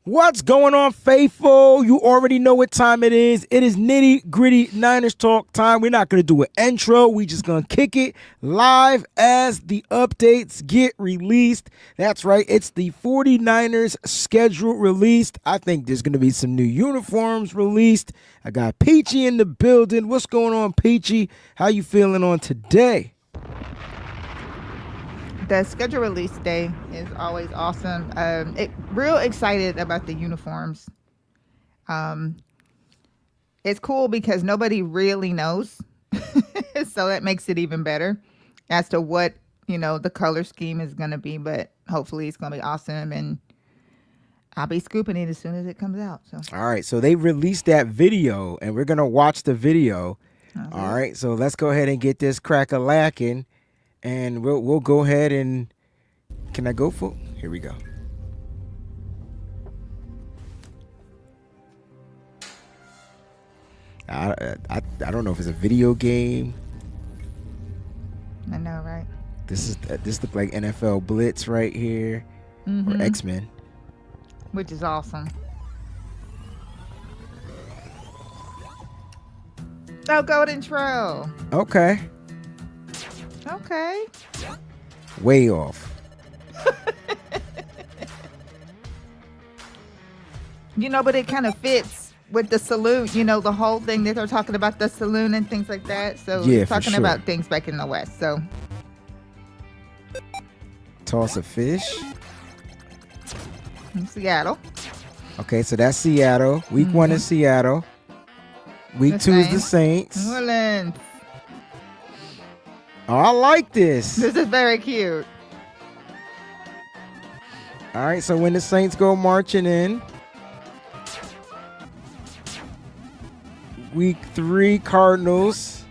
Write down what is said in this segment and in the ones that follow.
What's going on, faithful? You already know what time it is. It is nitty gritty Niners talk time. We're not going to do an intro. We just going to kick it live as the updates get released. That's right. It's the 49ers schedule released. I think there's going to be some new uniforms released. I got Peachy in the building. What's going on, Peachy? How you feeling on today? The schedule release day is always awesome. Real excited about the uniforms. It's cool because nobody really knows. So that makes it even better as to what, the color scheme is going to be. But hopefully it's going to be awesome. And I'll be scooping it as soon as it comes out. So. All right. So they released that video and we're going to watch the video. Okay. All right. So let's go ahead and get this crack-a-lacking. And we'll go ahead and, can I go full? Here we go. I don't know if it's a video game. I know, right? This look like NFL Blitz right here, or X-Men, which is awesome. Oh, Golden Trail. Okay. Okay. Way off. But it kind of fits with the saloon, the whole thing that they're talking about, the saloon and things like that. So yeah, talking about things back in the West. So toss a fish. In Seattle. Okay, so that's Seattle. Week 1 is Seattle. Week 2 is the Saints. New Orleans. Oh, I like this. This is very cute. All right, so when the Saints go marching in, Week 3 Cardinals.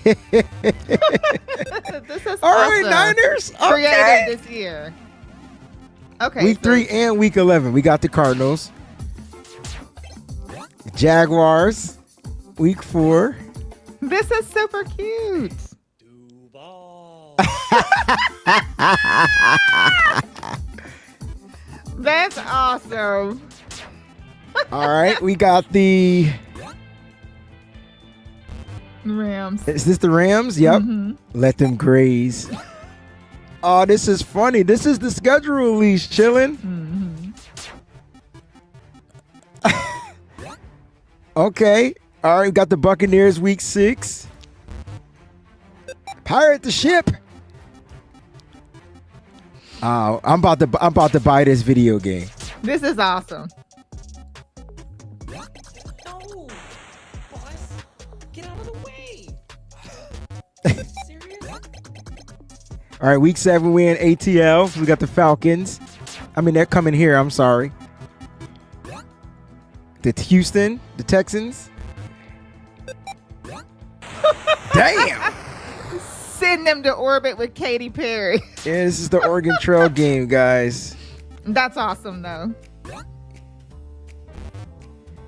This is all right, awesome. Niners. Okay. Created this year. Okay. Week 3 and Week 11, we got the Cardinals. Jaguars. Week 4. This is super cute. That's awesome. All right, we got the Rams. Is this the Rams? Yep. Let them graze. Oh, this is funny. This is the schedule release, chilling. Okay. All right, we got the Buccaneers week 6. Pirate the ship. Oh, I'm about to buy this video game. This is awesome. No, boss, get out of the way. Serious? All right, week 7 we in ATL. We got the Falcons. I mean, they're coming here. I'm sorry. The Houston, the Texans. Damn. Send them to orbit with Katy Perry. Yeah, this is the Oregon Trail game, guys. That's awesome, though. I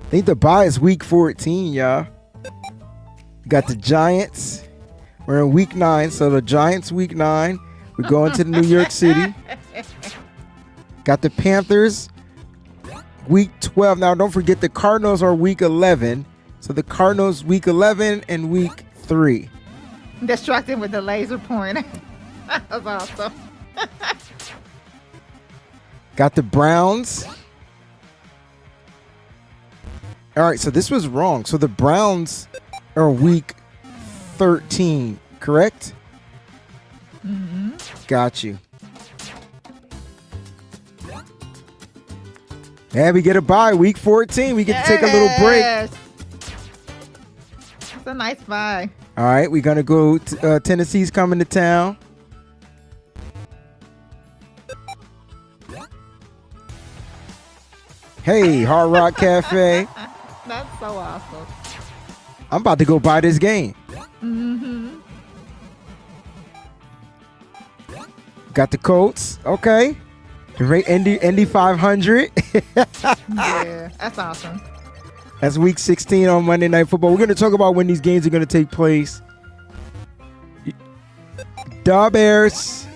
think the bye is week 14, y'all. Got the Giants. We're in week 9, so the Giants week 9. We're going to New York City. Got the Panthers week 12. Now, don't forget the Cardinals are week 11. So the Cardinals week 11 and week 3. Distracted with the laser pointer. That was awesome. Got the Browns. All right, so this was wrong. So the Browns are week 13, correct? Got you. Yeah, we get a bye. Week 14, we get to take a little break. It's a nice bye. All right, we're going to go to Tennessee's coming to town. Hey, Hard Rock Cafe. That's so awesome. I'm about to go buy this game. Got the Colts. Okay. The rate Indy 500. Yeah, that's awesome. That's week 16 on Monday Night Football. We're going to talk about when these games are going to take place. Da Bears.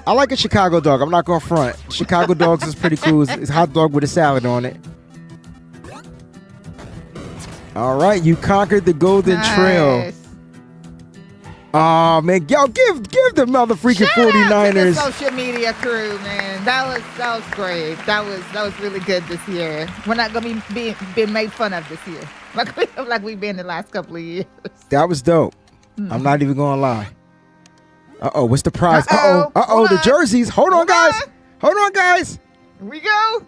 I like a Chicago dog. I'm not going to front. Chicago dogs is pretty cool. It's a hot dog with a salad on it. All right, you conquered the Golden Trail. Oh man, yo, give the mother freaking 49ers. To the social media crew, man. That was great. That was really good this year. We're not gonna be being made fun of this year, like we've been the last couple of years. That was dope. I'm not even gonna lie. What's the prize? The jerseys. Hold on, guys. Here we go.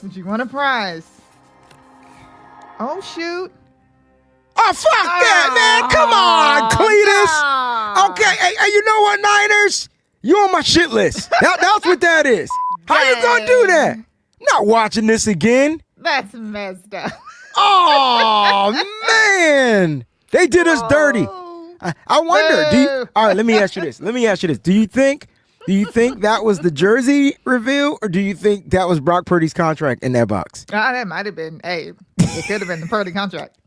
Did you want a prize? Oh shoot. Oh, fuck that, man. Come on, Cletus. Okay, hey, you know what, Niners? You on my shit list. That's what that is. How you gonna do that? Not watching this again. That's messed up. Oh, man. They did us dirty. I wonder, all right, let me ask you this. Do you think that was the jersey reveal, or do you think that was Brock Purdy's contract in that box? That might have been, it could have been the Purdy contract.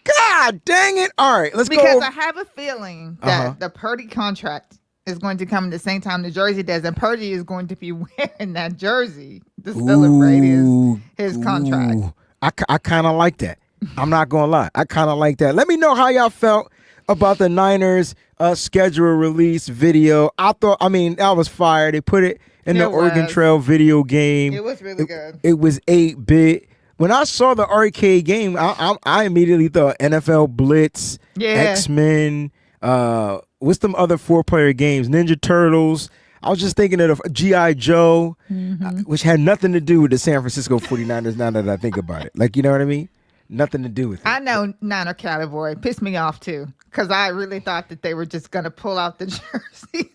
God dang it. All right, let's go. Because I have a feeling that the Purdy contract is going to come at the same time the jersey does, and Purdy is going to be wearing that jersey to celebrate his contract. I kind of like that. I'm not going to lie. I kind of like that. Let me know how y'all felt about the Niners schedule release video. That was fire. They put it in the Oregon Trail video game. It was really good. It was 8-bit. When I saw the arcade game, I immediately thought NFL Blitz, X-Men, what's them other 4-player games? Ninja Turtles. I was just thinking of G.I. Joe, which had nothing to do with the San Francisco 49ers now that I think about it. Like, you know what I mean? Nothing to do with it. I know Niner Cowboy pissed me off too, because I really thought that they were just going to pull out the jersey.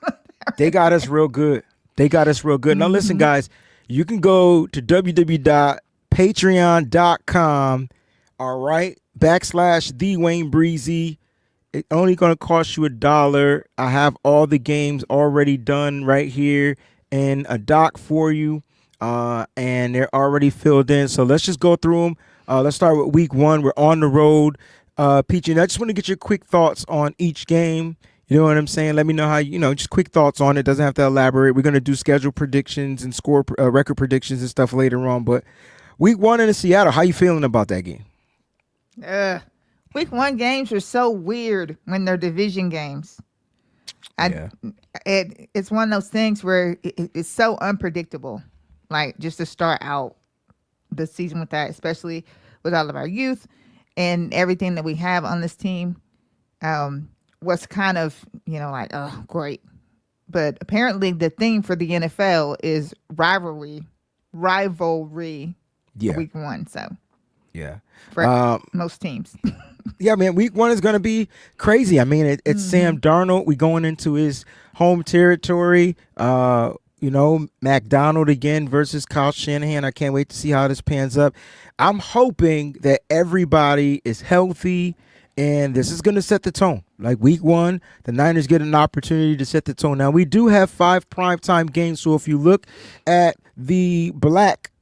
They got us real good. Now listen, guys, you can go to www.patreon.com, all right, /TheWayneBreezie. It's only going to cost you $1. I have all the games already done right here in a doc for you, and they're already filled in. So let's just go through them. Let's start with week 1. We're on the road. Peachy, and I just want to get your quick thoughts on each game. You know what I'm saying? Let me know how, just quick thoughts on it. Doesn't have to elaborate. We're going to do schedule predictions and score record predictions and stuff later on. But week 1 in Seattle, how you feeling about that game? Week 1 games are so weird when they're division games. It's one of those things where it's so unpredictable. Like, just to start out the season with that, especially with all of our youth and everything that we have on this team, was kind of, like, oh, great. But apparently the theme for the NFL is rivalry week 1. So yeah, for most teams. Yeah, man, week 1 is going to be crazy. I mean, it's Sam Darnold. We going into his home territory. McDonald again versus Kyle Shanahan. I can't wait to see how this pans up. I'm hoping that everybody is healthy, and this is going to set the tone. Like week 1, the Niners get an opportunity to set the tone. Now, we do have 5 primetime games, so if you look at the black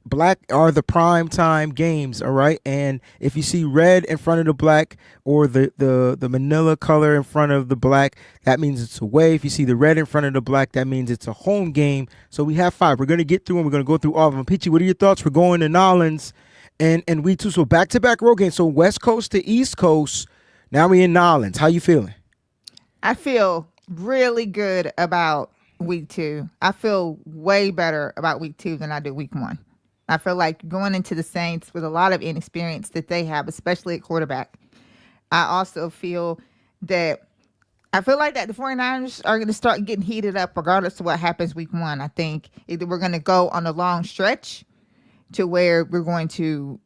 are the primetime games, all right? And if you see red in front of the black or the manila color in front of the black, that means it's away. If you see the red in front of the black, that means it's a home game. So we have 5. We're going to get through them. We're going to go through all of them. Peachy, what are your thoughts? We're going to Nolans and week 2. So back-to-back road games. So West Coast to East Coast. Now we in Nolans. How you feeling? I feel really good about week 2. I feel way better about week 2 than I do week 1. I feel like going into the Saints with a lot of inexperience that they have, especially at quarterback. I also feel like that the 49ers are going to start getting heated up regardless of what happens week 1. I think either we're going to go on a long stretch to where we're going to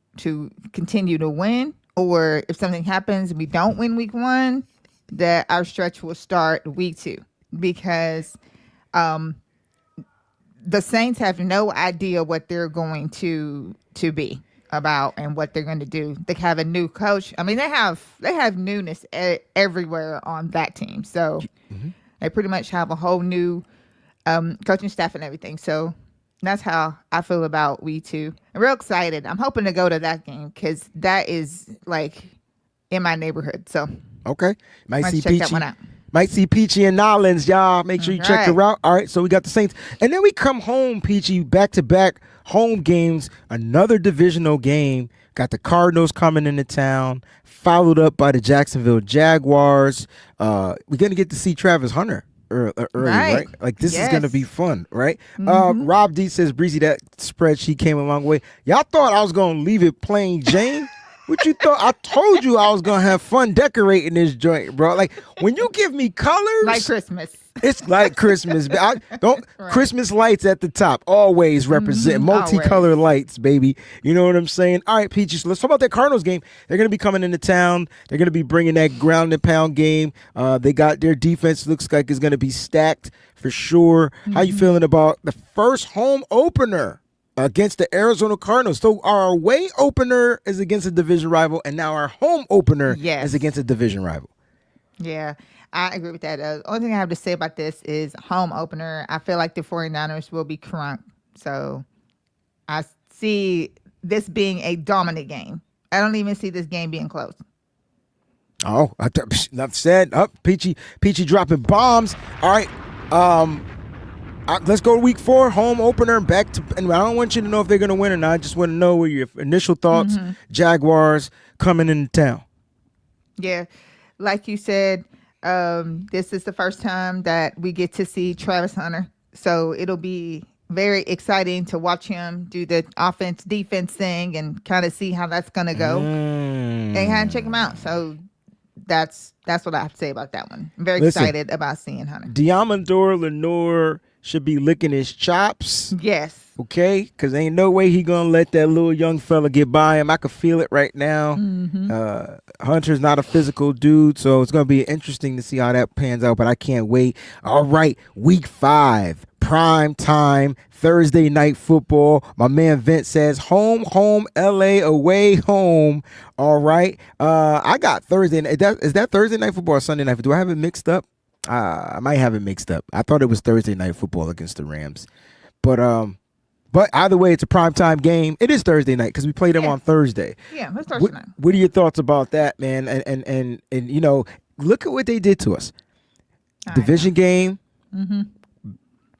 continue to win, or if something happens and we don't win week 1, that our stretch will start week 2, because the Saints have no idea what they're going to be about and what they're going to do. They have a new coach. I mean, they have newness everywhere on that team. So they pretty much have a whole new coaching staff and everything. So that's how I feel about week 2. I'm real excited. I'm hoping to go to that game because that is like in my neighborhood. So okay, might see check Peachy. that one out. Might see Peachy and Nolans, y'all. Make sure you check her Right. out. All right, so we got the Saints. And then we come home, Peachy, back-to-back home games, another divisional game. Got the Cardinals coming into town, followed up by the Jacksonville Jaguars. We're going to get to see Travis Hunter early, right? Like, this is going to be Yes. fun, right? Rob D says, Breezy, that spreadsheet came a long way. Y'all thought I was going to leave it plain Jane? What you thought? I told you I was gonna have fun decorating this joint, bro. Like when you give me colors, Like Christmas. it's like Christmas. I don't Right. Christmas lights at the top always represent multicolor lights, baby. You know what I'm saying? All right, Peachy. So let's talk about that Cardinals game. They're gonna be coming into town. They're gonna be bringing that ground and pound game. They got their defense. Looks like it's gonna be stacked for sure. How you feeling about the first home opener against the Arizona Cardinals? So our away opener is against a division rival, and now our home opener Yes. is against a division rival. Yeah, I agree with that. The only thing I have to say about this is home opener. I feel like the 49ers will be crunk. So I see this being a dominant game. I don't even see this game being close. Oh, enough said. Up, Peachy dropping bombs. All right, let's go to week 4, home opener. Back to, and I don't want you to know if they're gonna win or not. I just want to know what your initial thoughts. Jaguars coming into town. Yeah, like you said, this is the first time that we get to see Travis Hunter. So it'll be very exciting to watch him do the offense defense thing and kind of see how that's gonna go. And had to check him out. So that's what I have to say about that one. I'm very excited about seeing Hunter. Diamondor Lenore should be licking his chops. Yes. Okay, because ain't no way he gonna let that little young fella get by him. I can feel it right now. Hunter's not a physical dude, so it's gonna be interesting to see how that pans out. But I can't wait. All right, week 5, prime time, Thursday night football. My man Vince says home, LA, away, home. All right, I got Thursday. Is that Thursday night football or Sunday night football? Do I have it mixed up? I might have it mixed up. I thought it was Thursday night football against the Rams, but either way, it's a primetime game. It is Thursday night because we played them on Thursday. Yeah, let's start tonight. What are your thoughts about that, man? And you know, look at what they did to us. Division game,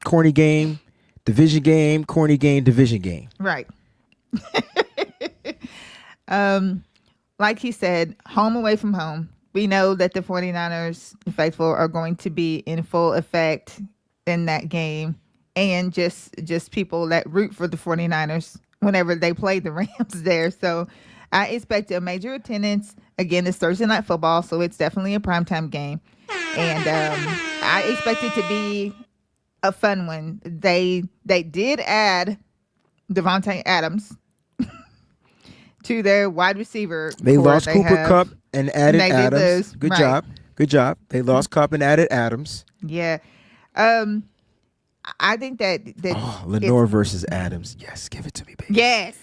corny game, division game, corny game, division game. Right. Like he said, home away from home. We know that the 49ers faithful are going to be in full effect in that game. And just people that root for the 49ers whenever they play the Rams there. So I expect a major attendance. Again, it's Thursday night football, so it's definitely a primetime game. And I expect it to be a fun one. They did add Devontae Adams to their wide receiver. They core. lost Cooper have- Kupp and added they did Adams. lose. Good Right. job. Good job. They lost Kupp and added Adams. Yeah. I think that Oh, Lenore versus Adams. Yes, give it to me, baby. yes.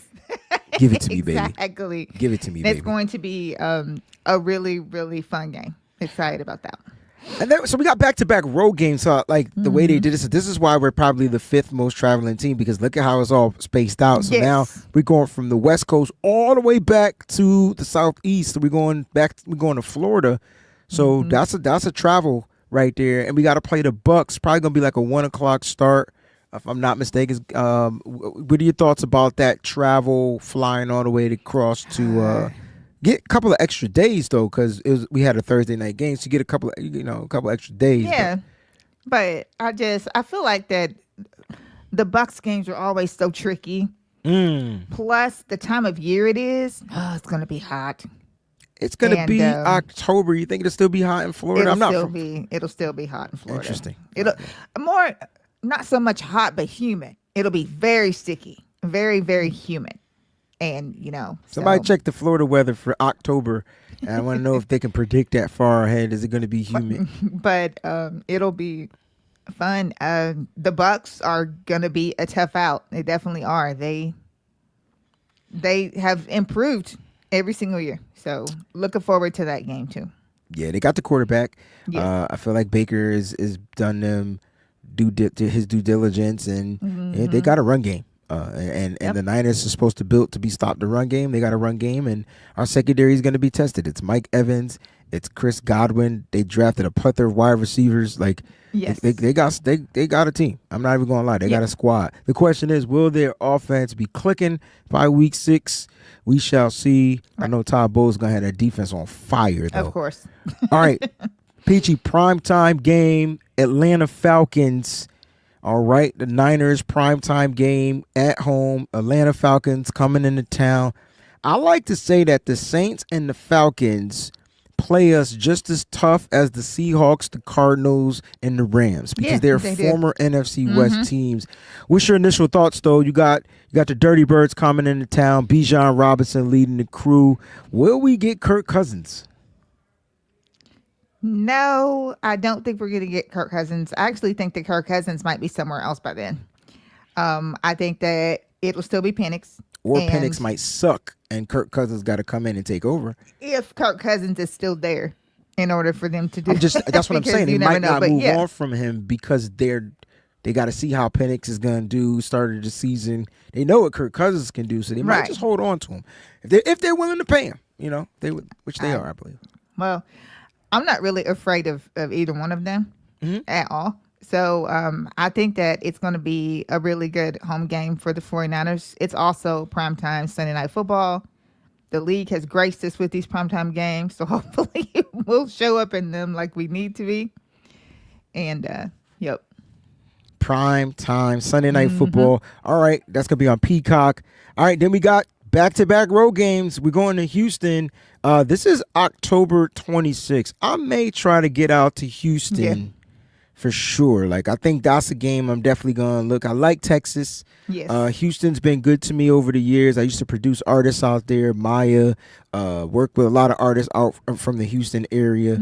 Give it to me, baby. Exactly. Give it to me, It's baby. going to be a really, really fun game. Excited about that one. And then, so we got back-to-back road games. So like the way they did this is why we're probably the 5th most traveling team, because look at how it's all spaced out. So Yes. now we're going from the West Coast all the way back to the Southeast. We're going to Florida. So that's a travel right there. And we got to play the Bucks. Probably gonna be like a 1:00 start, if I'm not mistaken. What are your thoughts about that travel, flying all the way across to get a couple of extra days though, because we had a Thursday night game, so you get a couple extra days. Yeah. But I feel like that the Bucks games are always so tricky. Plus the time of year it is, it's gonna be hot. It's gonna And, be October. You think it'll still be hot in Florida? It'll still be hot in Florida. Interesting. It'll more not so much hot, but humid. It'll be very sticky, very, very humid. And Somebody check the Florida weather for October. And I want to know if they can predict that far ahead. Is it going to be humid? But it'll be fun. The Bucks are gonna be a tough out. They definitely are. They have improved every single year. So looking forward to that game too. Yeah, they got the quarterback. Yes. I feel like Baker is done them his due diligence, and they got a run game. And the Niners are supposed to build to be stopped the run game. They got a run game, and our secondary is going to be tested. It's Mike Evans It's Chris Godwin. They drafted a plethora of wide receivers. Like, Yes. they got a team. I'm not even gonna lie. They got a squad. The question is, will their offense be clicking by week 6? We shall see. I Right. know Todd Bowles gonna have that defense on fire though. Of course. All right, Peachy, primetime game, Atlanta Falcons. All right, the Niners primetime game at home. Atlanta Falcons coming into town. I like to say that the Saints and the Falcons play us just as tough as the Seahawks, the Cardinals, and the Rams because Yeah, they're they do. former NFC West teams. What's your initial thoughts, though? You got the Dirty Birds coming into town. Bijan Robinson leading the crew. Will we get Kirk Cousins? No, I don't think we're going to get Kirk Cousins. I actually think that Kirk Cousins might be somewhere else by then. I think that it'll still be Penix. Or And Penix might suck, and Kirk Cousins got to come in and take over. if Kirk Cousins is still there in order for them to do That's what I'm because saying. They you never might know, not but move yeah. on from him because they got to see how Penix is going to do. Started the season, they know what Kirk Cousins can do, so they might Right. just hold on to him if they're willing to pay him. You know, they would, which they are, I believe. Well, I'm not really afraid of either one of them Mm-hmm. at all. So I think that it's going to be a really good home game for the 49ers. It's also primetime Sunday Night Football. The league has graced us with these primetime games, so hopefully we'll show up in them like we need to be. And, yep. Prime time Sunday Night Football. All right, that's gonna be on Peacock. All right, then we got back-to-back road games. We're going to Houston. This is October 26th. I may try to get out to Houston. Yeah. For sure. Like, I think that's a game I'm definitely going to look. I like Texas. Yes. Houston's been good to me over the years. I used to produce artists out there. Maya, worked with a lot of artists out from the Houston area.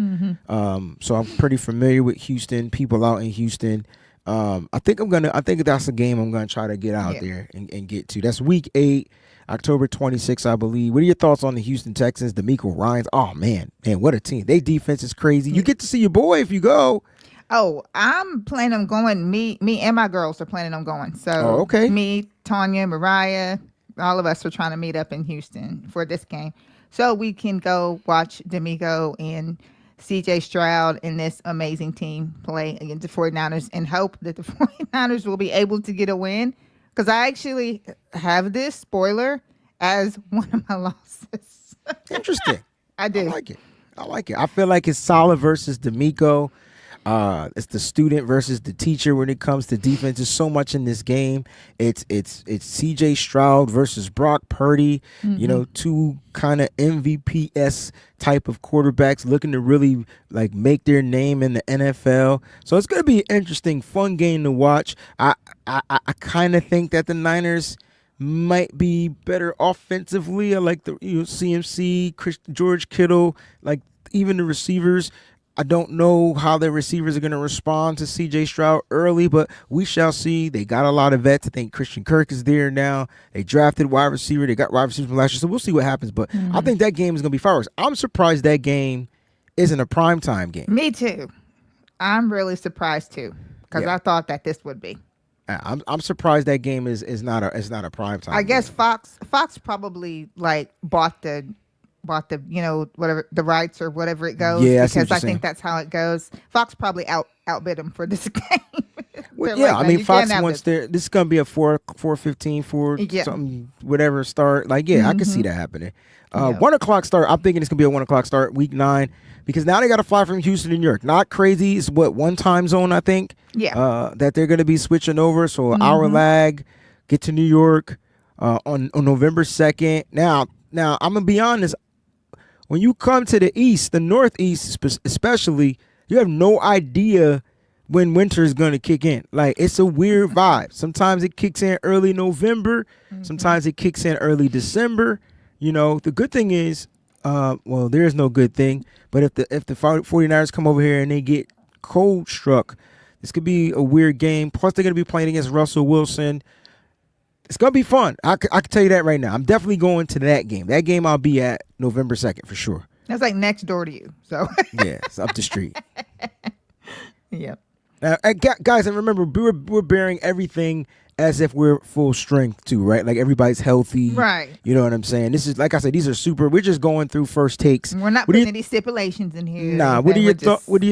So I'm pretty familiar with Houston, people out in Houston. I think that's a game I'm going to try to get out there and get to. That's week 8, October 26th, I believe. What are your thoughts on the Houston Texans, D'Amico Ryans? Oh, man, what a team. Their defense is crazy. You get to see your boy if you go. Oh, I'm planning on going. Me and my girls are planning on going. So, okay. Me, Tanya, Mariah, all of us are trying to meet up in Houston for this game, so we can go watch D'Amico and CJ Stroud and this amazing team play against the 49ers and hope that the 49ers will be able to get a win. Because I actually have this spoiler as one of my losses. Interesting. I do. I like it. I feel like it's Saleh versus D'Amico. It's the student versus the teacher when it comes to defense. There's so much in this game. It's CJ Stroud versus Brock Purdy. You know, two kind of MVP-esque type of quarterbacks looking to really like make their name in the NFL. So it's gonna be an interesting, fun game to watch. I kind of think that the Niners might be better offensively. I like the CMC, George Kittle, like even the receivers. I don't know how the receivers are going to respond to CJ Stroud early, but we shall see. They got a lot of vets. I think Christian Kirk is there now. They drafted wide receiver. They got wide receivers from last year, so we'll see what happens. But I think that game is going to be fireworks. I'm surprised that game isn't a primetime game. Me too. I'm really surprised too because I thought that this would be. I'm surprised that game is not a primetime. I guess game. Fox probably like bought the whatever the rights or whatever it goes. Yeah, I see what because you're I think saying. that's how it goes. Fox probably outbid them for this game. Well, They're yeah, like, I "No, mean, you Fox can't have wants this." this is gonna be a 4:15, Yeah. something whatever start. Like, yeah, I can see that happening. Yeah. 1:00 start. I'm thinking it's gonna be a 1:00 start, week 9, because now they got to fly from Houston to New York. Not crazy. It's one time zone, I think. Yeah. That they're gonna be switching over. So an hour lag, get to New York on November 2nd. Now I'm gonna be honest. When you come to the East, the Northeast especially, you have no idea when winter is going to kick in. Like, it's a weird vibe. Sometimes it kicks in early November. Sometimes it kicks in early December. You know, the good thing is, well, there is no good thing. But if the 49ers come over here and they get cold struck, this could be a weird game. Plus, they're going to be playing against Russell Wilson. It's going to be fun. I can tell you that right now. I'm definitely going to that game. That game I'll be at November 2nd for sure. That's like next door to you. So Yeah, it's up the street. yeah. Guys, and remember, we're bearing everything as if we're full strength too, right? Like everybody's healthy. Right. You know what I'm saying? This is, like I said, these are super. We're just going through first takes. We're not putting any stipulations in here. Nah, what are your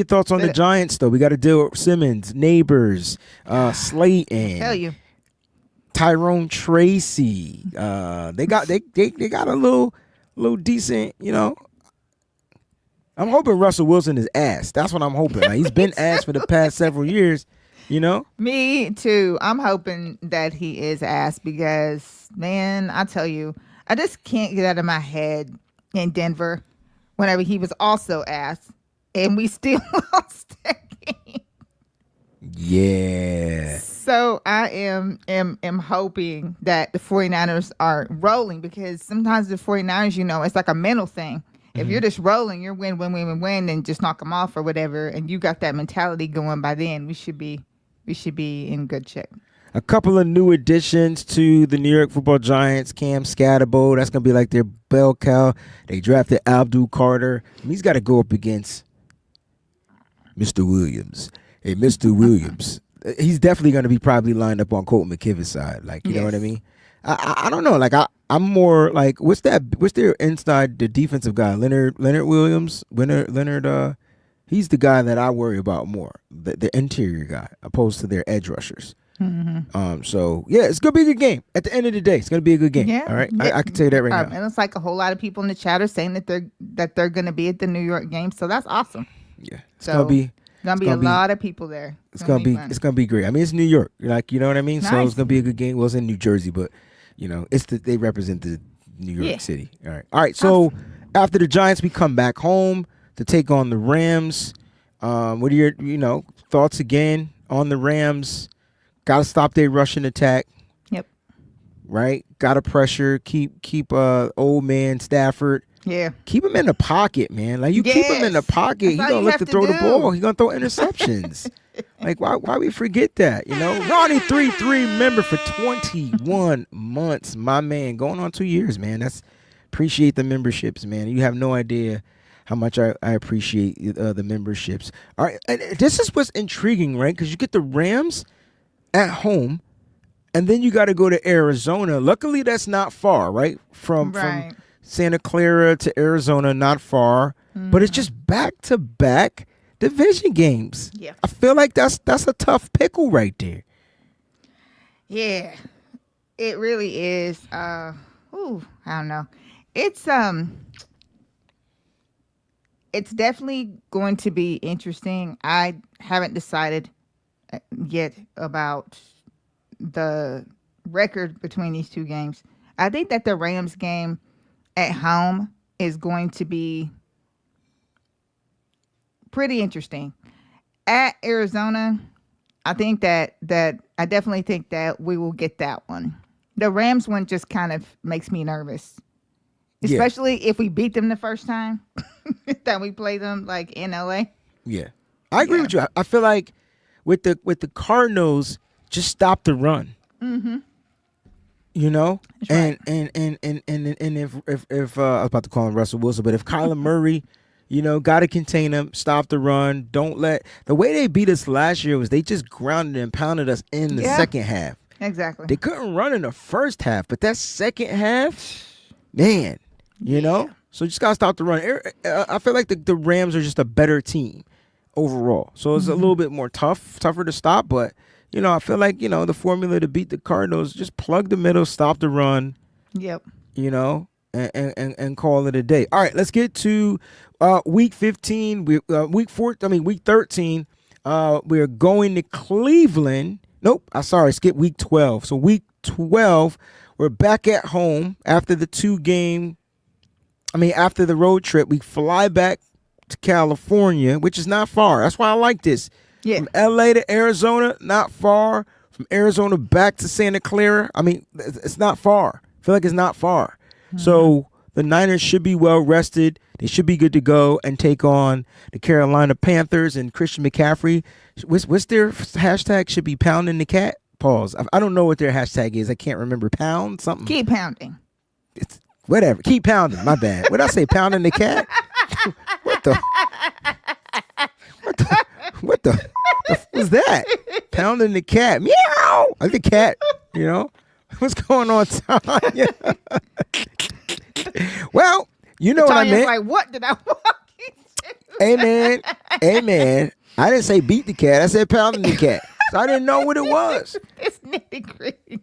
thoughts on the Giants though? We got to deal with Simmons, Neighbors, Slayton. Tell you. Tyrone Tracy. They got a little decent, you know. I'm hoping Russell Wilson is ass. That's what I'm hoping. Like, he's been ass for the past several years, you know? Me too. I'm hoping that he is ass because, man, I tell you, I just can't get out of my head in Denver whenever he was also ass and we still lost that game. Yeah. So I am hoping that the 49ers are rolling because sometimes the 49ers, you know, it's like a mental thing. If you're just rolling, you're win, and just knock them off or whatever, and you got that mentality going by then, we should be in good shape. A couple of new additions to the New York Football Giants. Cam Scatterbo, that's going to be like their bell cow. They drafted Abdul Carter. He's got to go up against Mr. Williams. Hey, Mr. Williams. He's definitely going to be probably lined up on Colton McKivit's side. Like, you know what I mean? I don't know. Like, I'm more like, what's their inside, the defensive guy? Leonard Williams? Leonard, he's the guy that I worry about more. The interior guy, opposed to their edge rushers. Mm-hmm. So, yeah, it's going to be a good game. At the end of the day, it's going to be a good game. Yeah. All right? I can tell you that right now. And it's like a whole lot of people in the chat are saying that they're going to be at the New York game. So that's awesome. Yeah. It's going to be. Gonna be a lot of people there. It's gonna be great. I mean, it's New York, like, you know what I mean. Nice. So it's gonna be a good game. Well, it's in New Jersey, but you know, they represent the New York City. All right. So after the Giants, we come back home to take on the Rams. What are your thoughts again on the Rams? Got to stop their rushing attack. Yep. Right. Got to pressure. Keep old man Stafford. Yeah. Keep him in the pocket, man. Like, you keep him in the pocket, he's going to look to throw the ball. He's going to throw interceptions. Like, why we forget that, you know? Ronnie 3-3 member for 21 months, my man. Going on 2 years, man. Appreciate the memberships, man. You have no idea how much I appreciate the memberships. All right, and this is what's intriguing, right? Because you get the Rams at home, and then you got to go to Arizona. Luckily, that's not far, right? From Santa Clara to Arizona, not far, but it's just back-to-back division games. Yeah, I feel like that's a tough pickle right there. Yeah, it really is. I don't know. It's definitely going to be interesting. I haven't decided yet about the record between these two games. I think that the Rams game at home is going to be pretty interesting. At Arizona, I think that I definitely think that we will get that one. The Rams one just kind of makes me nervous, especially if we beat them the first time that we play them, like in LA. Yeah, I agree with you. I feel like with the Cardinals, just stop the run. Mm-hmm. You know, right. and if I was about to call him Russell Wilson, but if Kyler Murray, got to contain him, stop the run. Don't let the way they beat us last year was they just grounded and pounded us in the second half. Exactly. They couldn't run in the first half, but that second half, man, you know. So you just gotta stop the run. I feel like the Rams are just a better team overall. So it's a little bit more tougher to stop, but. I feel like, the formula to beat the Cardinals, just plug the middle, stop the run. Yep. And call it a day. All right, let's get to week 15. Week 13. We're going to Cleveland. Nope, skip week 12. So week 12, we're back at home after the after the road trip. We fly back to California, which is not far. That's why I like this. Yeah. From LA to Arizona, not far. From Arizona back to Santa Clara, it's not far. I feel like it's not far. Mm-hmm. So the Niners should be well rested. They should be good to go and take on the Carolina Panthers and Christian McCaffrey. What's their hashtag? Should be pounding the cat? Pause. I don't know what their hashtag is. I can't remember. Pound something? Keep pounding. It's whatever. Keep pounding. My bad. What did I say? Pounding the cat? What the? What's that? Pounding the cat. Meow. Like the cat, you know? What's going on, Tanya? Well, you know what I Tanya's meant. like, what did I walk into? Amen. Amen. I didn't say beat the cat. I said pounding the cat. So I didn't know what it was. It's nitty-gritty.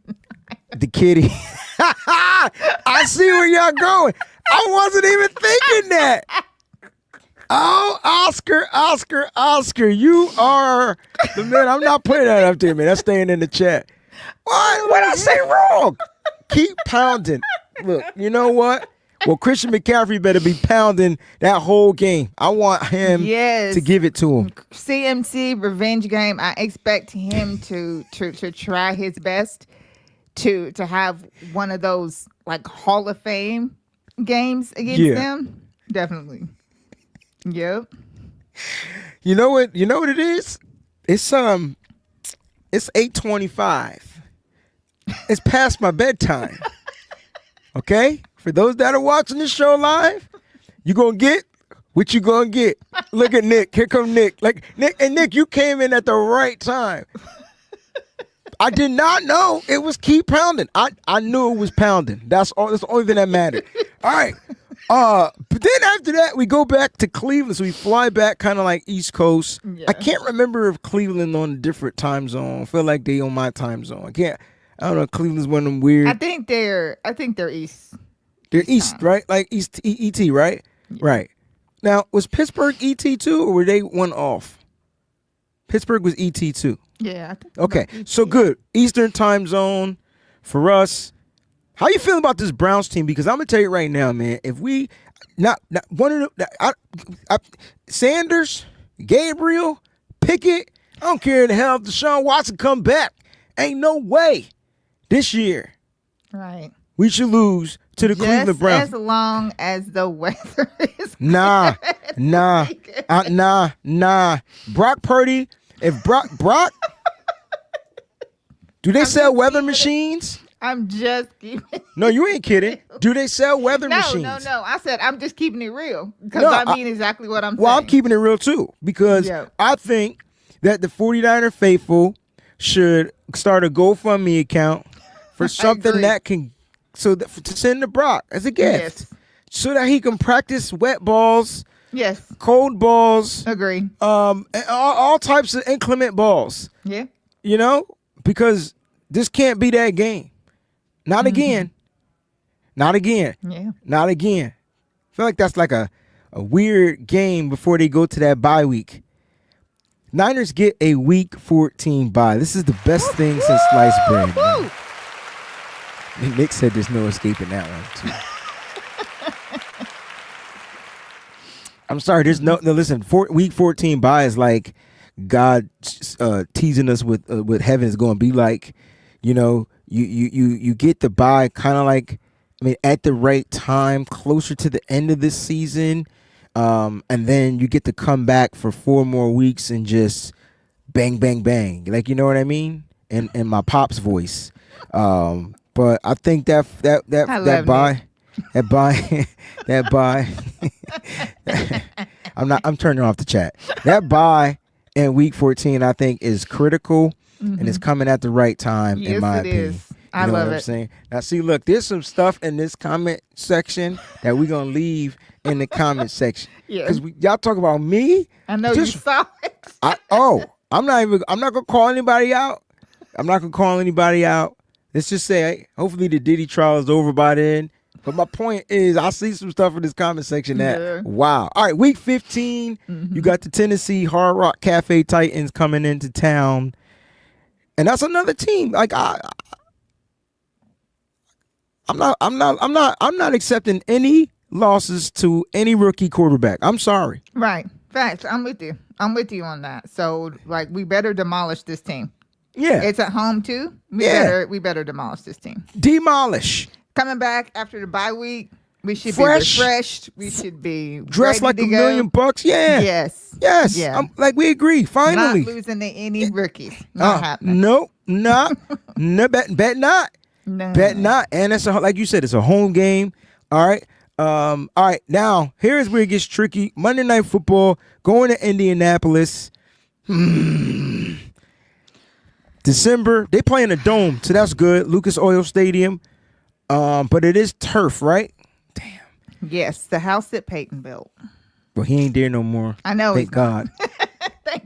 The kitty. I see where y'all going. I wasn't even thinking that. Oh, Oscar, you are the man. I'm not putting that up there, man. That's staying in the chat. What I say wrong? Keep pounding. Look, you know what? Well, Christian McCaffrey better be pounding that whole game. I want him to give it to him. CMC revenge game. I expect him to try his best to have one of those like Hall of Fame games against them. Definitely. Yep. You know what it is? It's 8:25. It's past my bedtime. Okay? For those that are watching the show live, you gonna get what you gonna get. Look at Nick. Here come Nick. Like Nick, you came in at the right time. I did not know it was keep pounding. I knew it was pounding. That's the only thing that mattered. All right. But then after that, we go back to Cleveland. So we fly back kind of like East Coast. Yeah. I can't remember if Cleveland on a different time zone. I feel like they on my time zone. I don't know. Cleveland's one of them weird. I think they're East. They're East, right? Like East ET, right? Yeah. Right. Now, was Pittsburgh ET too, or were they one off? Pittsburgh was ET too. Yeah. I think okay. So good. Eastern time zone for us. How you feeling about this Browns team? Because I'm gonna tell you right now, man. If we not one of the Sanders, Gabriel, Pickett, I don't care in the hell if Deshaun Watson come back. Ain't no way this year. Right. We should lose to the Cleveland Browns. As long as the weather is Nah. Brock Purdy. If Brock, do they sell weather machines? I'm just keeping it No, you ain't kidding. Do they sell weather machines? No. I said I'm just keeping it real because I mean exactly what I'm saying. Well, I'm keeping it real too because I think that the 49er faithful should start a GoFundMe account for something that can to send to Brock as a gift so that he can practice wet balls, cold balls, agree, and all types of inclement balls. Yeah, you know, because this can't be that game. Not again. Not again. Yeah. Not again. I feel like that's like a weird game before they go to that bye week. Niners get a week 14 bye. This is the best thing since sliced bread. Man. Nick said there's no escaping that one, too. I'm sorry. There's no listen, week 14 bye is like God teasing us with what heaven is going to be like. You know, you get the bye kind of like, I mean, at the right time, closer to the end of this season. And then you get to come back for 4 more weeks and just bang, bang, bang. Like, you know what I mean? In my pop's voice. But I think that bye, I'm turning off the chat. That bye in week 14, I think is critical and it's coming at the right time in my opinion. Is. I love what I'm saying? Now, see, look, there's some stuff in this comment section that we're going to leave in the comment section. Because y'all talk about me. I know you saw it. I'm not going to call anybody out. Let's just say, hey, hopefully the Diddy trial is over by then. But my point is, I see some stuff in this comment section that, wow. All right, week 15, you got the Tennessee Hard Rock Cafe Titans coming into town. And that's another team. Like I'm not accepting any losses to any rookie quarterback. I'm sorry. Right. Facts. I'm with you on that. So like we better demolish this team. Yeah. It's at home too. We better demolish this team. Demolish. Coming back after the bye week, we should be refreshed. We should be dressed like $1 million. Yeah. Yes. Yeah. Like we agree. Finally. Not losing to any rookies. Not happening. Nope. No. Bet not. No. Bet not. And it's like you said, it's a home game. All right. All right. Now, here's where it gets tricky. Monday Night Football, going to Indianapolis. December, they play in a dome, so that's good. Lucas Oil Stadium. But it is turf, right? Damn. Yes, the house that Peyton built. Well, he ain't there no more. I know. Thank God.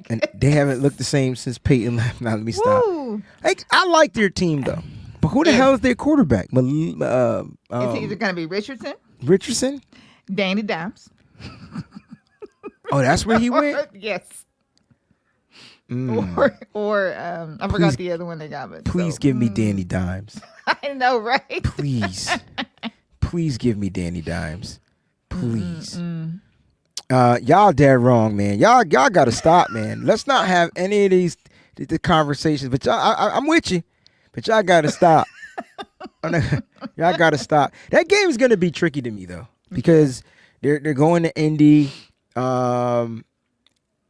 And they haven't looked the same since Peyton left. Now let me stop. Woo. Hey, I like their team though. But who the hell is their quarterback? It's either going to be Richardson, Richardson? Danny Dimes. Oh, that's where he went? Yes. Mm. Or I forgot the other one they got. But Please give me Danny Dimes. I know, right? Please. Please give me Danny Dimes. Please. Y'all dead wrong, man. Y'all gotta stop, man. Let's not have any of these the conversations. But y'all, I'm with you. But y'all gotta stop. Y'all gotta stop. That game is gonna be tricky to me though, because they're going to Indy, and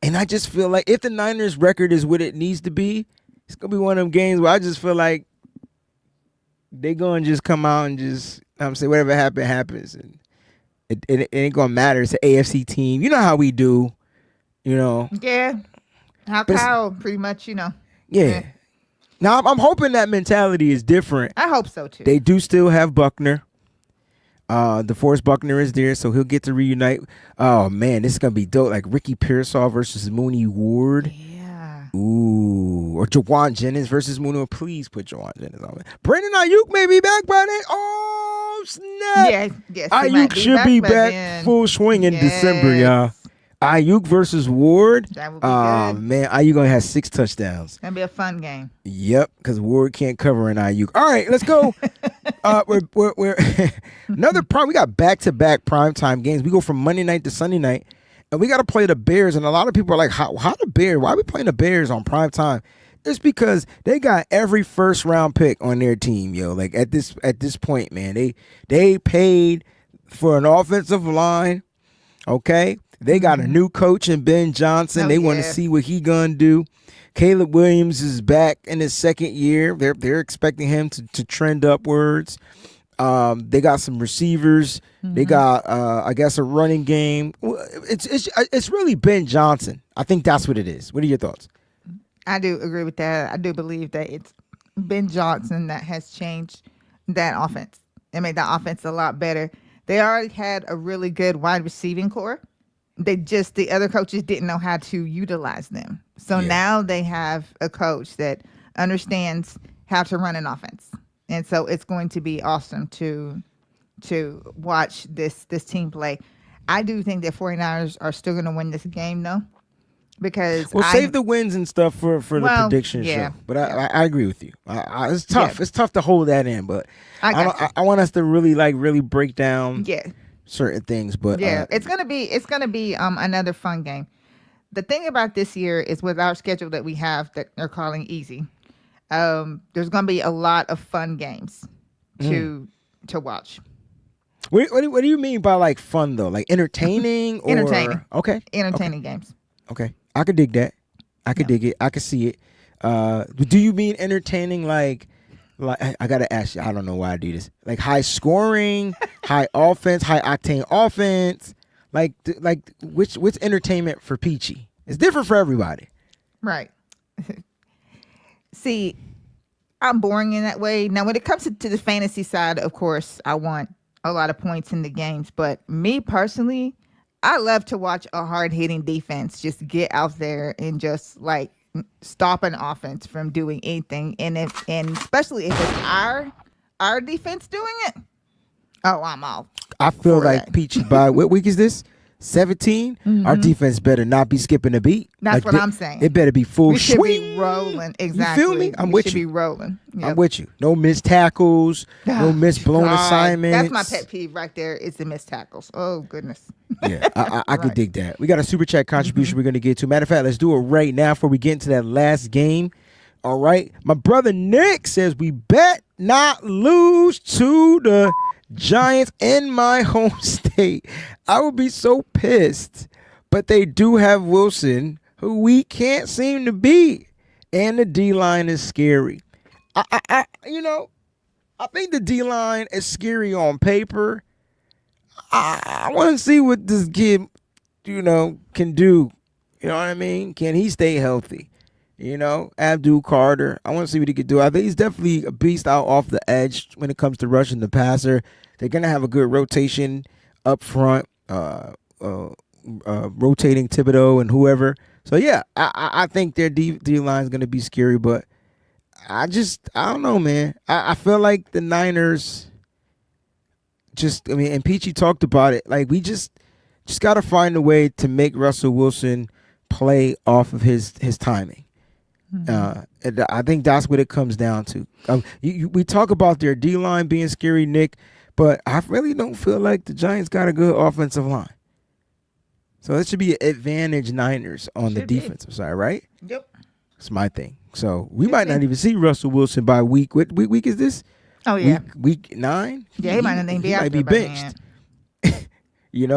I just feel like if the Niners record is what it needs to be, it's gonna be one of them games where I just feel like they gonna just come out and just say whatever happens, and it ain't gonna matter. It's an AFC team. You know how we do, you know. Yeah. How Kyle pretty much, you know. Yeah. Now I'm hoping that mentality is different. I hope so too. They do still have Buckner. DeForest Buckner is there, so he'll get to reunite. Oh man, this is gonna be dope. Like Ricky Pearsall versus Mooney Ward. Yeah. Ooh, or Jawan Jennings versus Mooney Ward. Please put Jawan Jennings on it. Brandon Ayuk may be back by then. Oh snap! Yeah. Yes. Ayuk should be back full swing in December, y'all. Ayuk versus Ward. That would be good. Man, Ayuk gonna have 6 touchdowns. Gonna be a fun game. Yep, because Ward can't cover an Ayuk. All right, let's go. We're another prime. We got back-to-back primetime games. We go from Monday night to Sunday night, and we got to play the Bears. And a lot of people are like, "How the Bears? Why are we playing the Bears on primetime?" It's because they got every first-round pick on their team, yo. Like at this point, man, they paid for an offensive line. Okay. They got a new coach in Ben Johnson. They want to see what he gonna do. Caleb Williams is back in his second year. They're expecting him to trend upwards. They got some receivers. They got I guess a running game. It's really Ben Johnson. I think that's what it is. What are your thoughts? I do agree with that. I do believe that it's Ben Johnson that has changed that offense and made that offense a lot better. They already had a really good wide receiving core. The other coaches didn't know how to utilize them. So now they have a coach that understands how to run an offense. And so it's going to be awesome to watch this team play. I do think that 49ers are still going to win this game though. Because save the wins and stuff for the prediction show. But I agree with you. It's tough. Yeah. It's tough to hold that in, but I want us to really break down certain things. But it's gonna be another fun game. The thing about this year is with our schedule that we have that they're calling easy, there's gonna be a lot of fun games to watch. What do you mean by like fun though? Like entertaining or entertaining? Okay, entertaining games. Okay, I could dig that. I could dig it. I could see it. Do you mean entertaining like I gotta ask you? I don't know why I do this. Like high scoring, high offense, high octane offense. Like which entertainment for Peachy? It's different for everybody. Right. See, I'm boring in that way. Now, when it comes to the fantasy side, of course, I want a lot of points in the games. But me personally, I love to watch a hard-hitting defense just get out there and just like stop an offense from doing anything. And especially if it's our defense doing it, oh, I'm all. I feel like Peachy, by what week is this? 17. Our defense better not be skipping a beat. That's what I'm saying. It better be full. We should be rolling. Exactly. You feel me? I'm with you. We should be rolling. Yep. I'm with you. No missed tackles. No missed blown assignments. That's my pet peeve right there. Is the missed tackles. Oh goodness. Yeah, I could dig that. We got a super chat contribution we're gonna get to. Matter of fact, let's do it right now before we get into that last game. All right, my brother Nick says we bet not lose to the Giants in my home state. I would be so pissed, but they do have Wilson, who we can't seem to beat, and the D line is scary. I think the D line is scary on paper. I want to see what this kid, can do. You know what I mean? Can he stay healthy? Abdul Carter. I want to see what he could do. I think he's definitely a beast out off the edge when it comes to rushing the passer. They're gonna have a good rotation up front, rotating Thibodeau and whoever. So yeah, I think their D line is gonna be scary, but I don't know, man. I feel like the Niners and Peachy talked about it. Like we just gotta find a way to make Russell Wilson play off of his timing. And I think that's what it comes down to. We talk about their D line being scary, Nick, but I really don't feel like the Giants got a good offensive line. So that should be an advantage Niners on the defensive side, right? Yep. That's my thing. So we might not even see Russell Wilson by week. What week is this? Oh yeah. Week 9? Yeah, he might not even be out might there be by benched.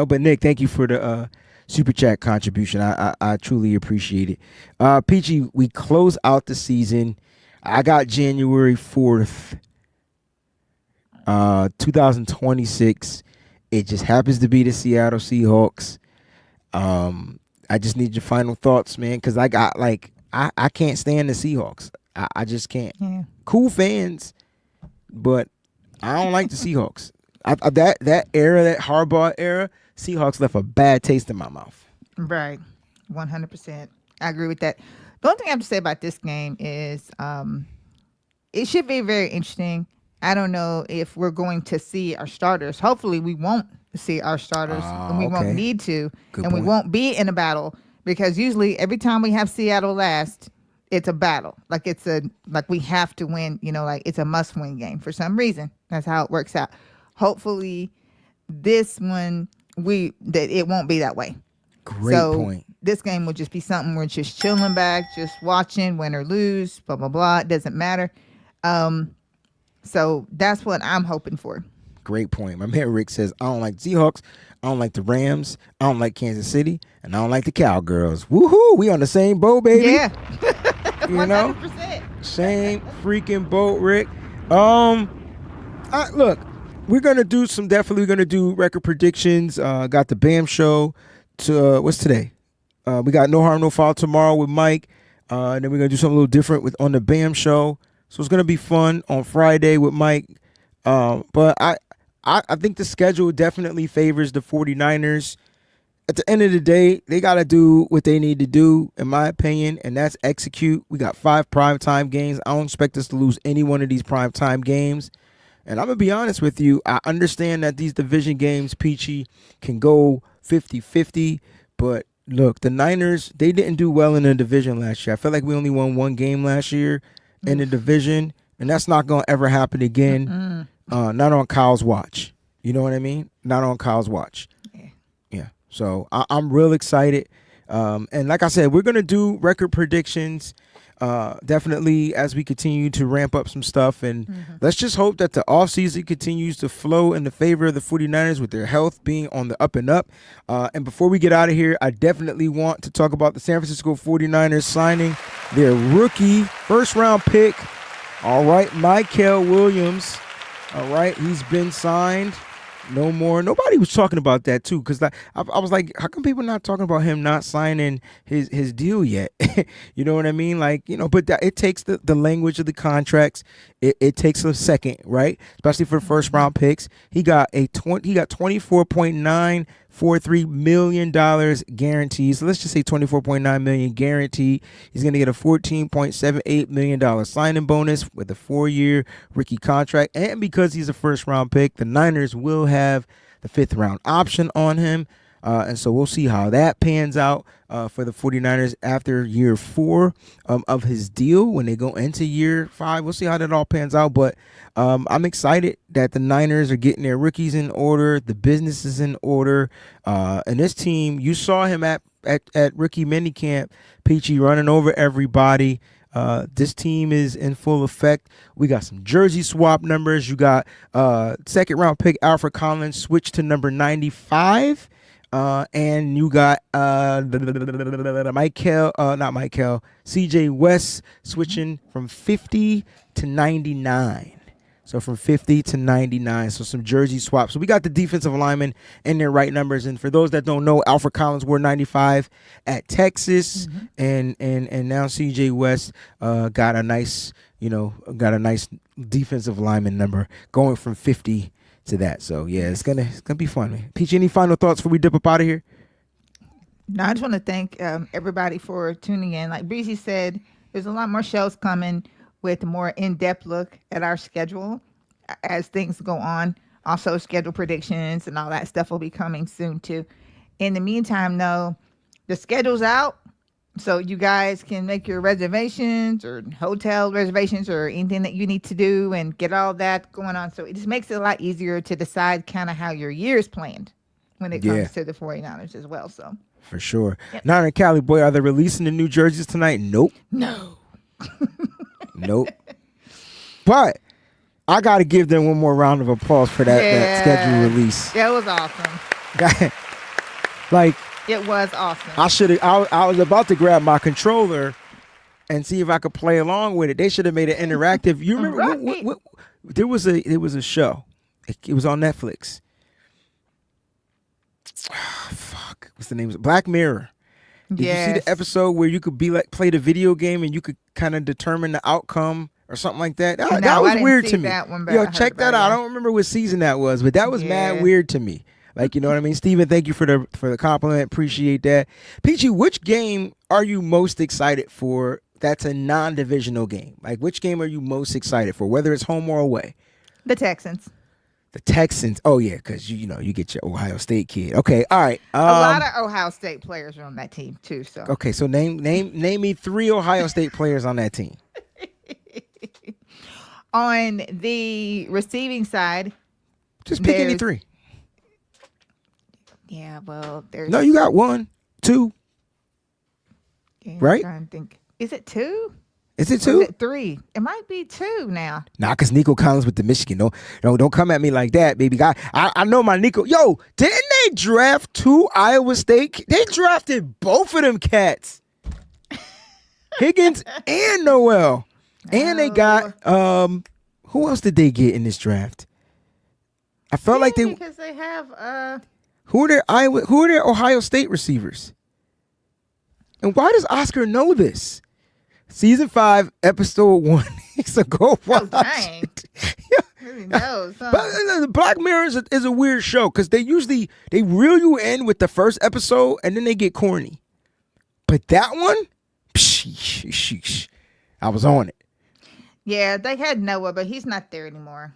But Nick, thank you for the super chat contribution. I truly appreciate it. Peachy, we close out the season. I got January 4th, 2026. It just happens to be the Seattle Seahawks. I just need your final thoughts, man, because I can't stand the Seahawks. I just can't. Yeah. Cool fans, but I don't like the Seahawks. That era, that Harbaugh era, Seahawks left a bad taste in my mouth. Right. 100%. I agree with that. The only thing I have to say about this game is it should be very interesting. I don't know if we're going to see our starters. Hopefully we won't see our starters and we won't need to. Good and point. We won't be in a battle because usually every time we have Seattle last, it's a battle. Like we have to win, like it's a must win game for some reason. That's how it works out. Hopefully this one it won't be that way. Great point. This game will just be something we're just chilling back, just watching, win or lose, blah, blah, blah. It doesn't matter. So that's what I'm hoping for. Great point. My man Rick says, I don't like the Seahawks. I don't like the Rams. I don't like Kansas City. And I don't like the Cowgirls. Woohoo! We on the same boat, baby. Yeah. 100%. Same freaking boat, Rick. Look, we're going to do record predictions. Got the BAM show. What's today? We got No Harm, No Foul tomorrow with Mike. And then we're going to do something a little different on the BAM show. So it's going to be fun on Friday with Mike. But I think the schedule definitely favors the 49ers. At the end of the day, they got to do what they need to do, in my opinion, and that's execute. We got 5 primetime games. I don't expect us to lose any one of these primetime games. And I'm going to be honest with you. I understand that these division games, Peachy, can go 50-50. But, look, the Niners, they didn't do well in the division last year. I feel like we only won 1 game last year in the division, and that's not going to ever happen again. Not on Kyle's watch. You know what I mean? Not on Kyle's watch. Yeah. So I'm real excited. And like I said, we're going to do record predictions definitely as we continue to ramp up some stuff. And let's just hope that the offseason continues to flow in the favor of the 49ers with their health being on the up and up. And before we get out of here, I definitely want to talk about the San Francisco 49ers signing their rookie first-round pick. All right, Michael Williams. All right, he's been signed. No more. Nobody was talking about that too, because I was like, how come people not talking about him not signing his deal yet? You know what I mean? Like, but it takes the language of the contracts. It takes a second, right? Especially for first round picks. He got $24.943 million guaranteed. So let's just say $24.9 million guaranteed. He's going to get a $14.78 million signing bonus with a 4-year rookie contract. And because he's a first round pick, the Niners will have the 5th round option on him. And so we'll see how that pans out for the 49ers after year 4 of his deal. When they go into year 5, we'll see how that all pans out. But I'm excited that the Niners are getting their rookies in order. The business is in order. And this team, you saw him at rookie minicamp, Peachy, running over everybody. This team is in full effect. We got some jersey swap numbers. You got 2nd round pick Alfred Collins switched to number 95. And you got CJ West switching from 50 to 99. So from 50 to 99. So some jersey swaps. So we got the defensive linemen in their right numbers. And for those that don't know, Alfred Collins wore 95 at Texas, and now CJ West got a nice defensive lineman number going from 50 to that. So yeah, it's gonna be fun, man. Peach, any final thoughts before we dip up out of here? No, I just want to thank everybody for tuning in. Like Breezie said, there's a lot more shows coming with a more in-depth look at our schedule as things go on. Also, schedule predictions and all that stuff will be coming soon too. In the meantime, though, the schedule's out, so you guys can make your reservations or hotel reservations or anything that you need to do and get all that going on. So it just makes it a lot easier to decide kind of how your year is planned when it comes to the 49ers as well. So for sure. Niner and Cali, boy, are they releasing the new jerseys tonight? Nope. no. Nope. But I got to give them one more round of applause for that schedule release. That was awesome. Like, it was awesome. I was about to grab my controller and see if I could play along with it. They should have made it interactive. You remember what, there was a show. It was on Netflix. Oh, fuck. What's the name? Black Mirror. Did you see the episode where you could be like play the video game and you could kind of determine the outcome or something like that? That was weird to me. Yo, check that out. I don't remember what season that was, but that was mad weird to me. Like, you know what I mean? Steven, thank you for the compliment. Appreciate that. Peachy, which game are you most excited for that's a non-divisional game? Like, which game are you most excited for, whether it's home or away? The Texans. The Texans. Oh, yeah, because, you get your Ohio State kid. Okay, all right. A lot of Ohio State players are on that team, too. So okay, so name me 3 Ohio State players on that team. On the receiving side. Just pick any 3. Yeah, well, there's... No, you got 1, 2. Yeah, right? I'm trying to think. Is it 2? Is it 2? Is it 3? It might be 2 now. Nah, because Nico Collins with the Michigan. Don't come at me like that, baby. I know my Nico. Yo, didn't they draft 2 Iowa State? They drafted both of them cats. Higgins and Noel. And they got, who else did they get in this draft? I felt like they... Because they have... Who are their Ohio State receivers? And why does Oscar know this? Season 5, episode 1. So go watch. Oh, dang. Really knows, huh? But Black Mirror is a weird show because they reel you in with the first episode and then they get corny. But that one, I was on it. Yeah, they had Noah, but he's not there anymore.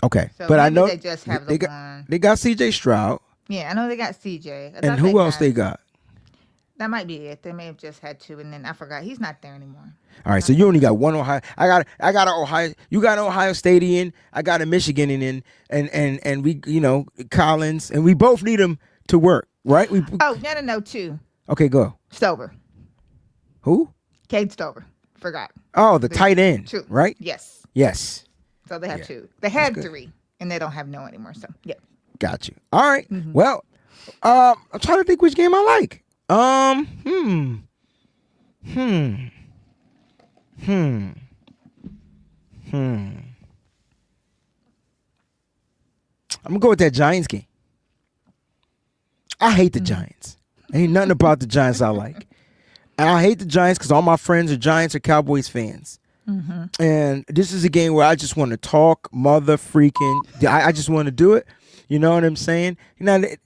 Okay, so but I know they just have the one. They got C.J. Stroud. Yeah, I know they got CJ. And who else they got? That might be it. They may have just had 2, and then I forgot. He's not there anymore. All right, so you only got 1 Ohio. I got an Ohio. You got an Ohio Stadian. I got a Michigan in, and we, Collins, and we both need them to work, right? No, 2. Okay, go. Stover. Who? Cade Stover. Forgot. Oh, the tight end, 2. right? Yes. So they have 2. They had 3, and they don't have no anymore. So yeah. Got you. All right. Mm-hmm. Well, I'm trying to think which game I like. I'm gonna go with that Giants game. I hate the Giants. Ain't nothing about the Giants I like. And I hate the Giants because all my friends are Giants or Cowboys fans. Mm-hmm. And this is a game where I just want to talk mother freaking. I just want to do it. You know what I'm saying? I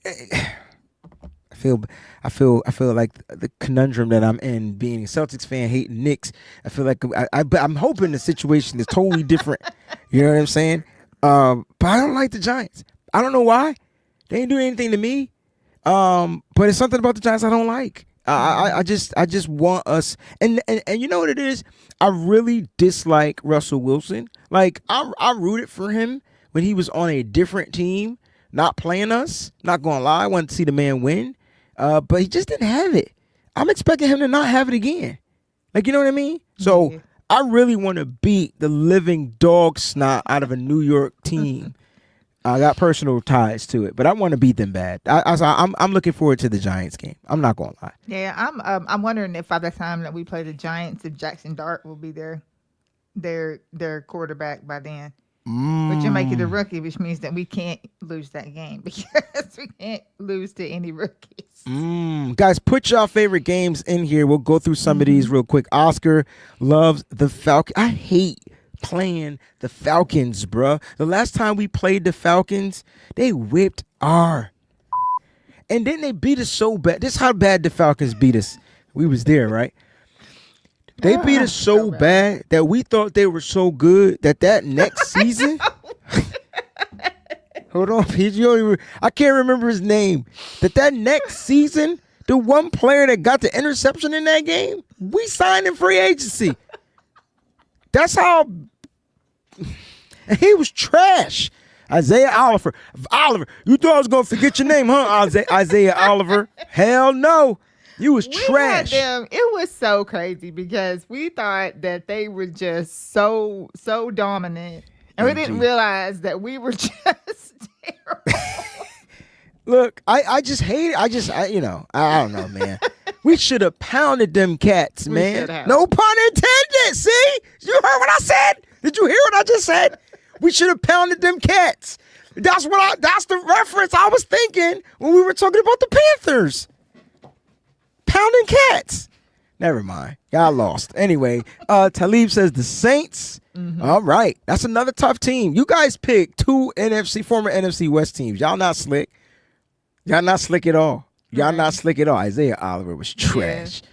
feel like the conundrum that I'm in, being a Celtics fan, hating Knicks. I feel like I'm hoping the situation is totally different. You know what I'm saying? But I don't like the Giants. I don't know why. They ain't doing anything to me. But it's something about the Giants I don't like. I just want us, and you know what it is? I really dislike Russell Wilson. Like I rooted for him when he was on a different team, not playing us. Not gonna lie, I wanted to see the man win. But he just didn't have it. I'm expecting him to not have it again. Like, you know what I mean? So I really want to beat the living dog snot out of a New York team. I got personal ties to it, but I want to beat them bad. I'm looking forward to the Giants game. I'm not gonna lie. Yeah, I'm wondering if by the time that we play the Giants, if Jackson Dart will be their quarterback by then. But you make it a rookie, which means that we can't lose that game because we can't lose to any rookies. Guys, put your favorite games in here. We'll go through some of these real quick. Oscar loves the Falcons. I hate playing the Falcons, bruh. The last time we played the Falcons, they whipped our. And then they beat us so bad. This is how bad the Falcons beat us. We was there, right? They beat us so bad that we thought they were so good that next season. Hold on, PG. I can't remember his name. That next season, the one player that got the interception in that game, we signed in free agency. That's how. And he was trash. Isaiah Oliver. You thought I was gonna forget your name, huh? Isaiah Oliver. Hell no. You was trash. It was so crazy because we thought that they were just so dominant, and we didn't realize that we were just terrible. Look, I just hate it. I don't know, man. We should have pounded them cats, man. No pun intended. See? You heard what I said? Did you hear what I just said? We should have pounded them cats. That's the reference I was thinking when we were talking about the Panthers. Pounding cats. Never mind. Y'all lost. Anyway, Talib says the Saints. All right. That's another tough team. You guys picked two former NFC West teams. Y'all not slick. Y'all not slick at all. Y'all not slick at all. Isaiah Oliver was trash.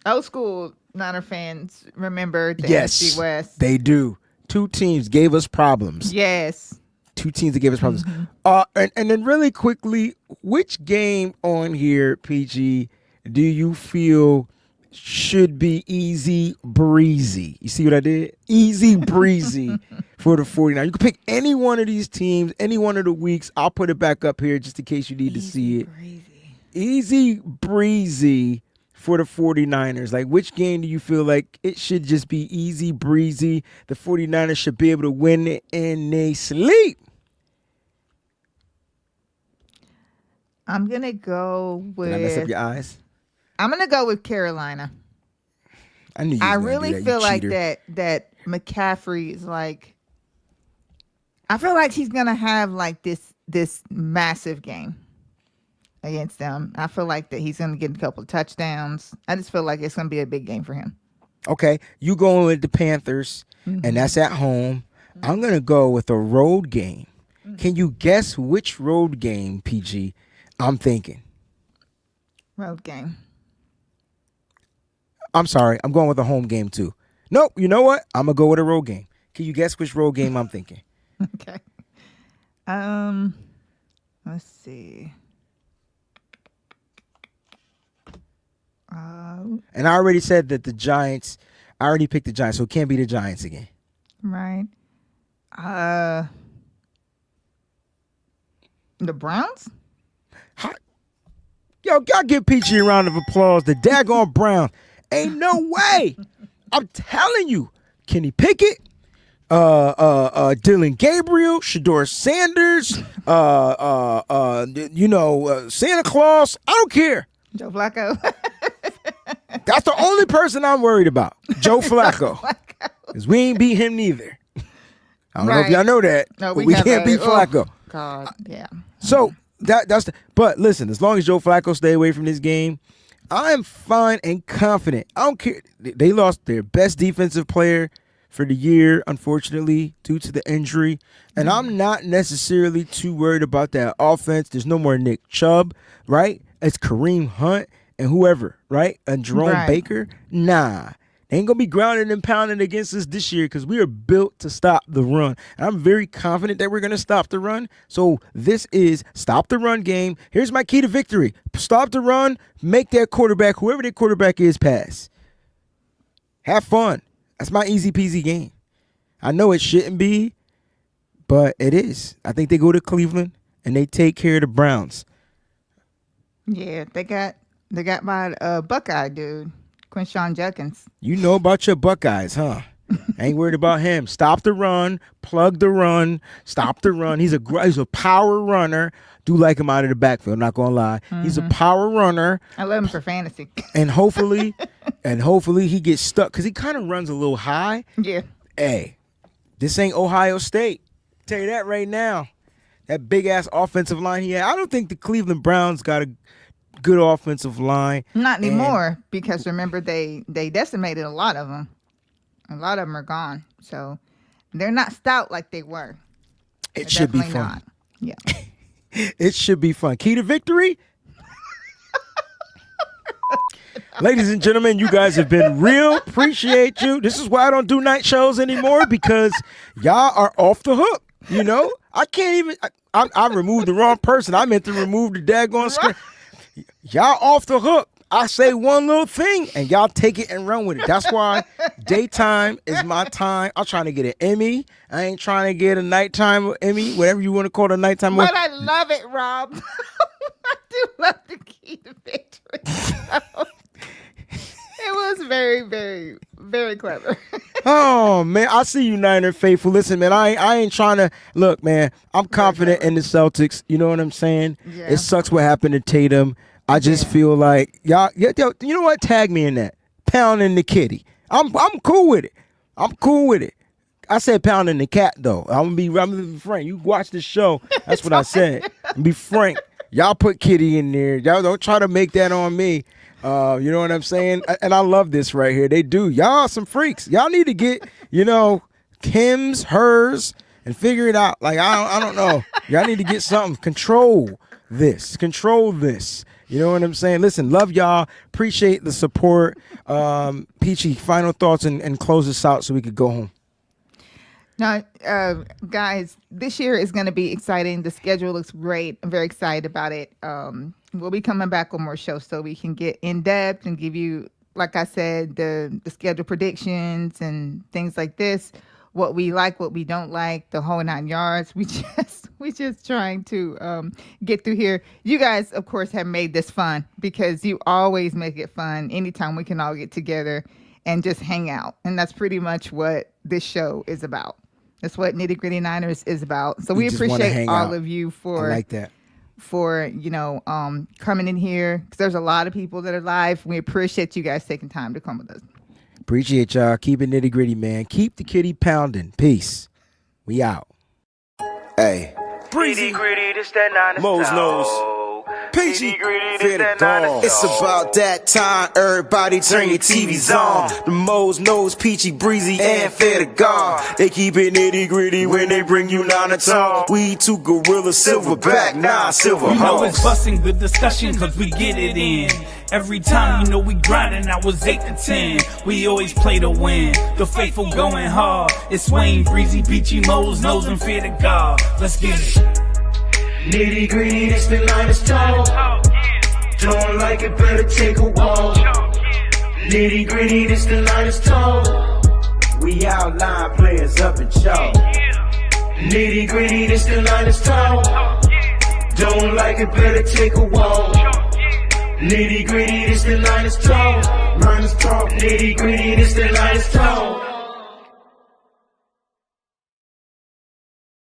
Yeah. Old school Niner fans remember the NFC West. They do. Two teams gave us problems. Yes. Two teams that gave us problems. And then really quickly, which game on here, PG, do you feel should be easy breezy? You see what I did? Easy breezy for the 49ers. You can pick any one of these teams, any one of the weeks. I'll put it back up here just in case you need to see it. Easy breezy for the 49ers. Like, which game do you feel like it should just be easy breezy? The 49ers should be able to win it in they sleep. I'm going to go with... Did I mess up your eyes? I'm going to go with Carolina. I knew you I was gonna really do that, feel you like cheater. that McCaffrey is like... I feel like he's going to have like this massive game against them. I feel like that he's going to get a couple of touchdowns. I just feel like it's going to be a big game for him. Okay, you going with the Panthers, and that's at home. I'm going to go with a road game. Can you guess which road game, PG, I'm thinking? Road game. I'm sorry. I'm going with a home game, too. Nope. You know what? I'm going to go with a road game. Can you guess which road game I'm thinking? Okay. Let's see. And I already said that the Giants, I already picked the Giants, so it can't be the Giants again. Right. The Browns? Yo, gotta give Peachy a round of applause. The daggone Browns. Ain't no way. I'm telling you. Kenny Pickett, Dylan Gabriel, Shador Sanders, Santa Claus. I don't care. Joe Flacco. That's the only person I'm worried about. Joe Flacco. Because we ain't beat him neither. I don't know if y'all know that. No, but we can't beat Flacco. God, yeah. So but listen, as long as Joe Flacco stay away from this game, I am fine and confident. I don't care. They lost their best defensive player for the year, unfortunately, due to the injury. And I'm not necessarily too worried about that offense. There's no more Nick Chubb, right? It's Kareem Hunt and whoever, right? And Jerome Baker. Nah. They ain't going to be grounded and pounded against us this year because we are built to stop the run. And I'm very confident that we're going to stop the run. So this is stop the run game. Here's my key to victory. Stop the run, make that quarterback, whoever their quarterback is, pass. Have fun. That's my easy peasy game. I know it shouldn't be, but it is. I think they go to Cleveland and they take care of the Browns. Yeah, they got my Buckeye dude, Quinshon Judkins. You know about your Buckeyes, huh? Ain't worried about him. Stop the run, plug the run, stop the run. He's a power runner. Do like him out of the backfield, I'm not gonna lie. He's a power runner. I love him for fantasy. And hopefully he gets stuck because he kind of runs a little high. Yeah. Hey, this ain't Ohio State. Tell you that right now. That big ass offensive line he had. I don't think the Cleveland Browns got a good offensive line. Not anymore, because remember they decimated a lot of them. A lot of them are gone, so they're not stout like they were. It should be Definitely fun. not. Yeah. It should be fun. Key to victory? Ladies and gentlemen, you guys have been real. Appreciate you. This is why I don't do night shows anymore, because y'all are off the hook. You know, I can't even. I removed the wrong person. I meant to remove the daggone screen. Y'all off the hook. I say one little thing and y'all take it and run with it. That's why daytime is my time. I'm trying to get an Emmy. I ain't trying to get a nighttime Emmy, whatever you want to call it, a nighttime. But I love it, Rob. I do love the key to victory. It was very, very, very clever. Oh man, I see you, Niner faithful. Listen, man, I ain't trying to look, man. I'm confident in the Celtics. You know what I'm saying? Yeah. It sucks what happened to Tatum. I just feel like y'all. Yo, you know what? Tag me in that. Pounding the kitty. I'm cool with it. I'm cool with it. I said pounding the cat though. I'm gonna be frank. You watch the show. That's what I said. Be frank. Y'all put kitty in there. Y'all don't try to make that on me. You know what I'm saying? And I love this right here. They do. Y'all some freaks. Y'all need to get, hims, hers, and figure it out. Like, I don't know. Y'all need to get something. Control this. You know what I'm saying? Listen, love y'all. Appreciate the support. Peachy, final thoughts and close this out so we could go home. Now, guys, this year is going to be exciting. The schedule looks great. I'm very excited about it. We'll be coming back with more shows so we can get in depth and give you, like I said, the schedule predictions and things like this. What we like, what we don't like, the whole 9 yards. We just trying to get through here. You guys, of course, have made this fun because you always make it fun anytime we can all get together and just hang out. And that's pretty much what this show is about. That's what Nitty Gritty Niners is about. So we appreciate all of you for I like that. For coming in here, because there's a lot of people that are live. We appreciate you guys taking time to come with us. Appreciate y'all. Keep it nitty gritty, man. Keep the kitty pounding. Peace. We out. Hey, Breezie, gritty, this that 9 Mo's nose. Peachy, gritty, this that 9 it's about that time. Everybody turn your TVs on. The Mo's nose, Peachy, Breezy, and Fair to God. They keep it nitty gritty when they bring you 9 to talk. We two gorilla, silverback, nah, silver You know it's horse. busting good discussion cause we get it in. Every time we grindin', I was 8 to 10. We always play to win. The faithful going hard. It's Wayne, Breezy, Peachy, Mo's nose, and Fear to God. Let's get it. Nitty gritty, this the 9 talk. Don't like it, better take a walk. Nitty gritty, this the 9 talk. We outline players up in chalk. Nitty gritty, this the 9 talk. Don't like it, better take a walk. Nitty gritty, this the 9 talk. Nitty gritty, this the 9 talk.